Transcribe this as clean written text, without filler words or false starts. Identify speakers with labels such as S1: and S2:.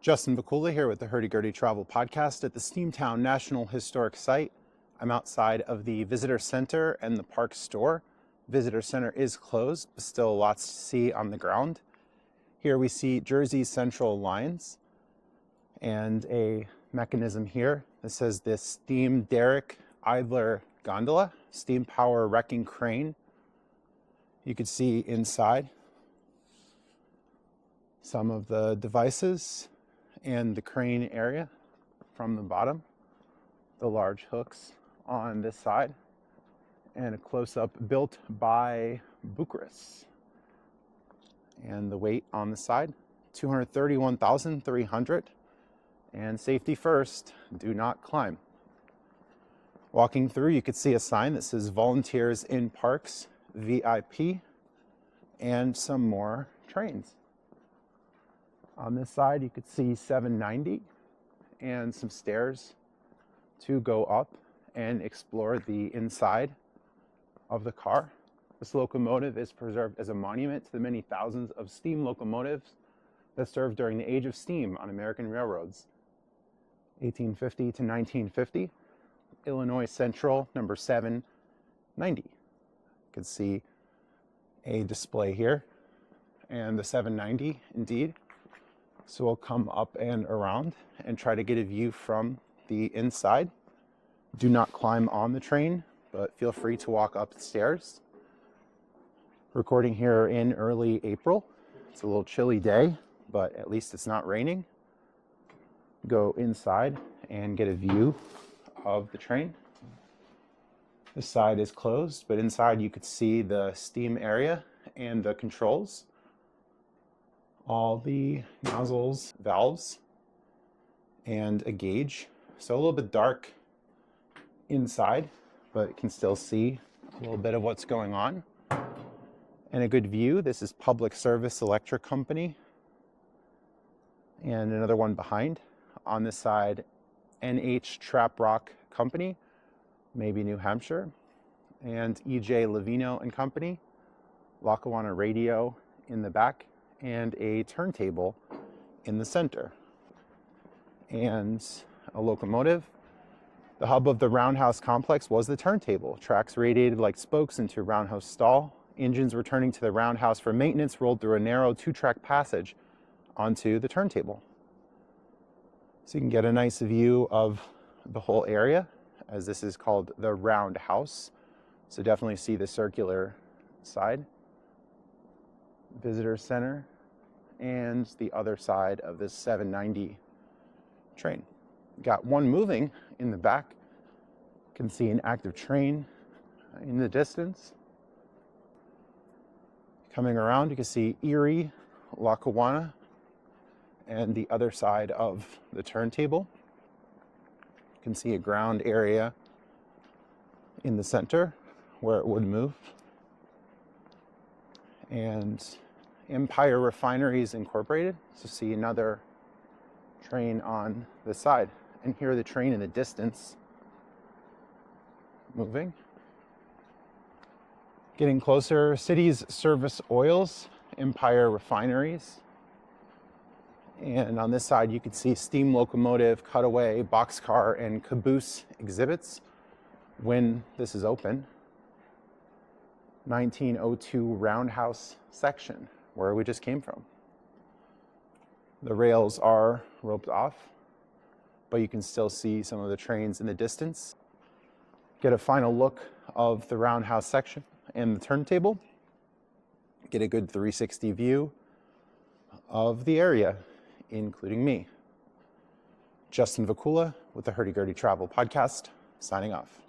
S1: Justin Vacula here with the Hurdy Travel Podcast at the Steamtown National Historic Site. I'm outside of the Visitor Center and the Park Store. Visitor Center is closed, but still lots to see on the ground. Here we see Jersey Central lines and a mechanism here that says the Steam Derrick Idler Gondola, Steam Power Wrecking Crane. You can see inside some of the devices and the crane area from the bottom, the large hooks on this side, and a close-up built by Bucharest. And the weight on the side, 231,300. And safety first, do not climb. Walking through, you could see a sign that says Volunteers in Parks, VIP, and some more trains. On this side, you could see 790 and some stairs to go up and explore the inside of the car. This locomotive is preserved as a monument to the many thousands of steam locomotives that served during the age of steam on American railroads. 1850 to 1950, Illinois Central, number 790. You can see a display here, and the 790 indeed. So we'll come up and around and try to get a view from the inside. Do not climb on the train, but feel free to walk upstairs. Recording here in early April. It's a little chilly day, but at least it's not raining. Go inside and get a view of the train. This side is closed, but inside you could see the steam area and the controls. All the nozzles, valves, and a gauge. So a little bit dark inside, but you can still see a little bit of what's going on. And a good view. This is Public Service Electric Company. And another one behind. On this side, NH Trap Rock Company, maybe New Hampshire. And EJ Levino and Company, Lackawanna Radio in the back, and a turntable in the center. And a locomotive. The hub of the Roundhouse complex was the turntable. Tracks radiated like spokes into a roundhouse stall. Engines returning to the roundhouse for maintenance rolled through a narrow two-track passage onto the turntable. So you can get a nice view of the whole area, as this is called the Roundhouse. So definitely see the circular side. Visitor Center, and the other side of this 790 train. Got one moving in the back. You can see an active train in the distance. Coming around, you can see Erie, Lackawanna, and the other side of the turntable. You can see a ground area in the center where it would move. And Empire Refineries Incorporated. So see another train on the side. And here the train in the distance moving. Getting closer, Cities Service Oils, Empire Refineries. And on this side you can see steam locomotive, cutaway, boxcar, and caboose exhibits when this is open. 1902 Roundhouse section, where we just came from. The rails are roped off, but you can still see some of the trains in the distance. Get a final look of the Roundhouse section and the turntable. Get a good 360 view of the area, including me. Justin Vacula with the Hurdy Travel Podcast, signing off.